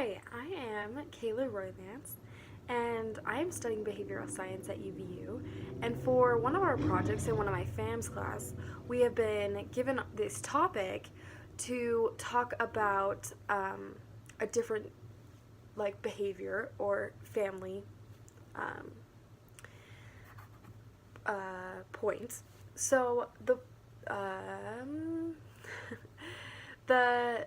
Hi, I am Kayla Roylance, and I am studying behavioral science at UVU. And for one of our projects in one of my FAMS class, we have been given this topic to talk about a different behavior or family um, points. So um, the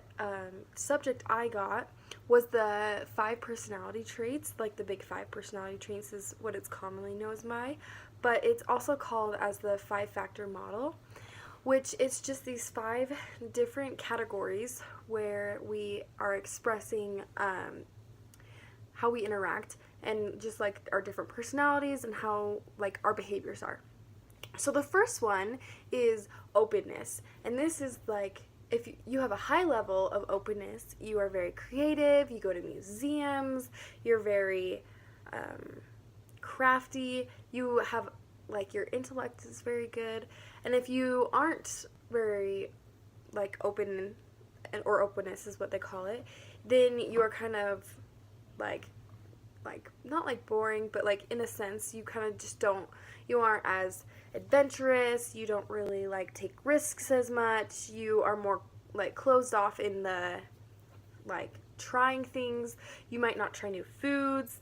subject I got was the five personality traits, like the big five personality traits is what it's commonly known as by, but it's also called as the five-factor model, which is just these five different categories where we are expressing how we interact and just like our different personalities and how like our behaviors are. So the first one is openness, and this is like if you have a high level of openness, you are very creative, you go to museums, you're very crafty, you have like your intellect is very good. And if you aren't very like open, or openness is what they call it, then you are kind of like not like boring, but like in a sense you kind of just don't, you aren't as adventurous, you don't really like take risks as much, you are more like closed off in the like trying things, you might not try new foods,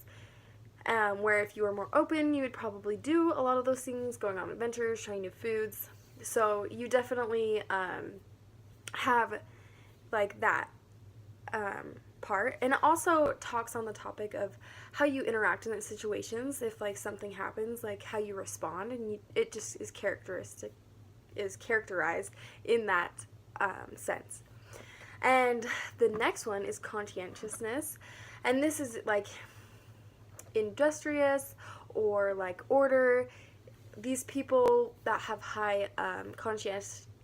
where if you were more open you would probably do a lot of those things, going on adventures, trying new foods. So you definitely have like that part. And it also talks on the topic of how you interact in situations. If like something happens, like how you respond, and it just is characterized in that sense. And the next one is conscientiousness, and this is like industrious or like order. These people that have high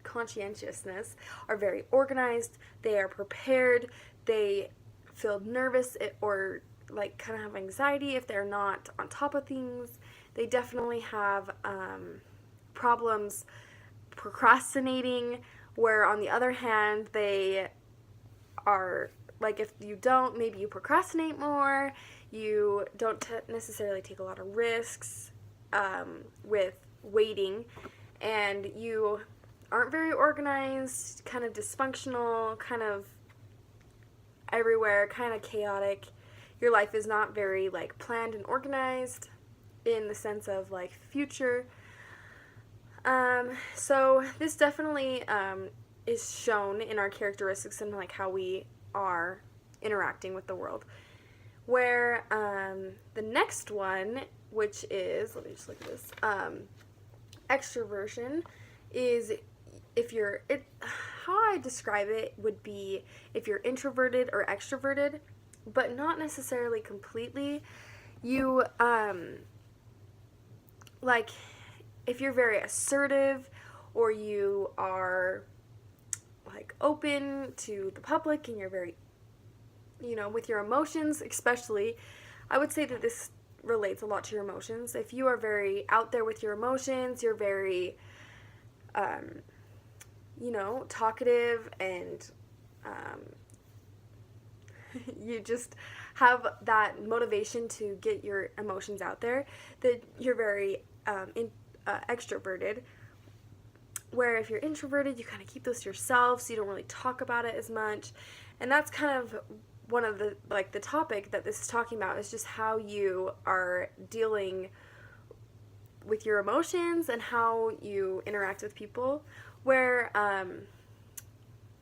conscientiousness are very organized, they are prepared, they feel nervous or like kind of have anxiety if they're not on top of things. They definitely have problems procrastinating, where on the other hand they are like, if you don't, maybe you procrastinate more, you don't necessarily take a lot of risks with waiting, and you aren't very organized, kind of dysfunctional, kind of everywhere, kind of chaotic. Your life is not very like planned and organized in the sense of like future. So this definitely is shown in our characteristics and like how we are interacting with the world. Where the next one, which is, let me just look at this, extroversion, is if you're, how I describe it would be if you're introverted or extroverted, but not necessarily completely. You, like, if you're very assertive, or you are like open to the public, and you're very, with your emotions especially, I would say that this relates a lot to your emotions. If you are very out there with your emotions, you're very talkative, and you just have that motivation to get your emotions out there, that you're very extroverted. Where if you're introverted, you kind of keep those to yourself, so you don't really talk about it as much. And that's kind of one of the, like, the topic that this is talking about, is just how you are dealing with your emotions and how you interact with people. Where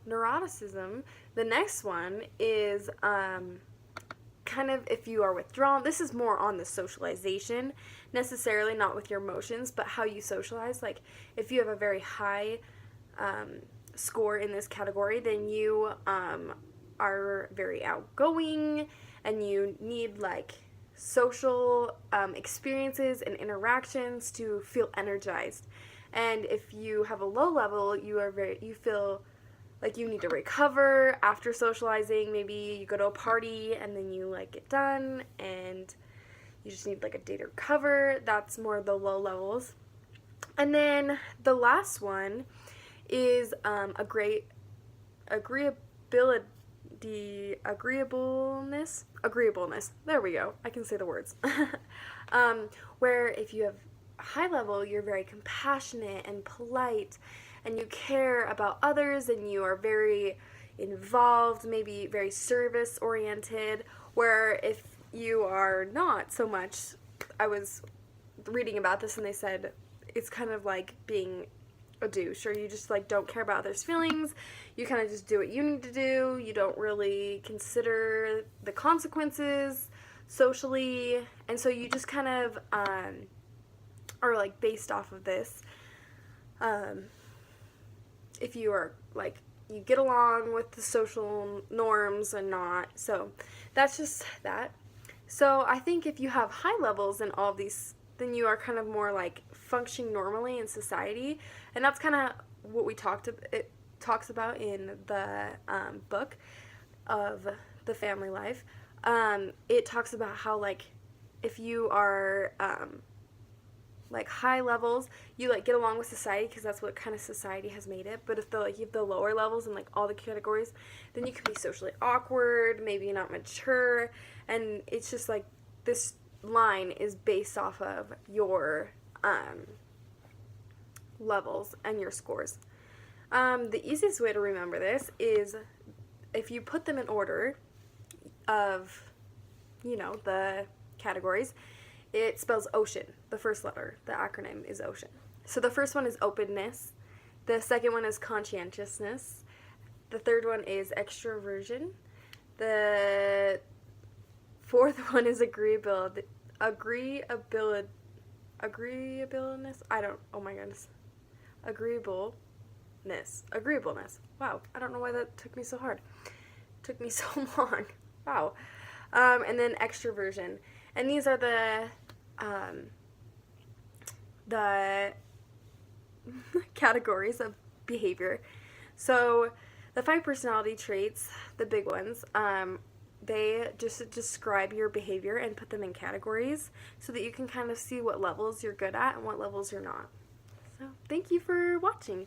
neuroticism, the next one, is kind of if you are withdrawn. This is more on the socialization, necessarily not with your emotions, but how you socialize. Like if you have a very high score in this category, then you are very outgoing, and you need like social experiences and interactions to feel energized. And if you have a low level, you feel like you need to recover after socializing. Maybe you go to a party and then you like get done and you just need like a day to recover. That's more the low levels. And then the last one is agreeability. agreeableness, there we go, I can say the words. Where if you have high level, you're very compassionate and polite, and you care about others, and you are very involved, maybe very service oriented. Where if you are not so much, I was reading about this and they said it's kind of like being a douche, or you just like don't care about others' feelings. You kind of just do what you need to do. You don't really consider the consequences socially, and so you just kind of are like based off of this. If you are like you get along with the social norms and not, so that's just that. So I think if you have high levels in all of these, then you are kind of more like functioning normally in society, and that's kind of what it talks about in the book of The Family Life. It talks about how like if you are like high levels, you like get along with society because that's what kind of society has made it. But if you have the lower levels in like all the categories, then you can be socially awkward, maybe not mature, and it's just like this line is based off of your levels and your scores. The easiest way to remember this is if you put them in order of, the categories, it spells ocean. The first letter, the acronym is ocean. So the first one is openness. The second one is conscientiousness. The third one is extroversion. The fourth one is agreeableness. Agreeableness. Wow, I don't know why that took me so hard. Took me so long. Wow. And then extroversion. And these are the categories of behavior. So the 5 personality traits, the big ones, they just describe your behavior and put them in categories so that you can kind of see what levels you're good at and what levels you're not. So thank you for watching.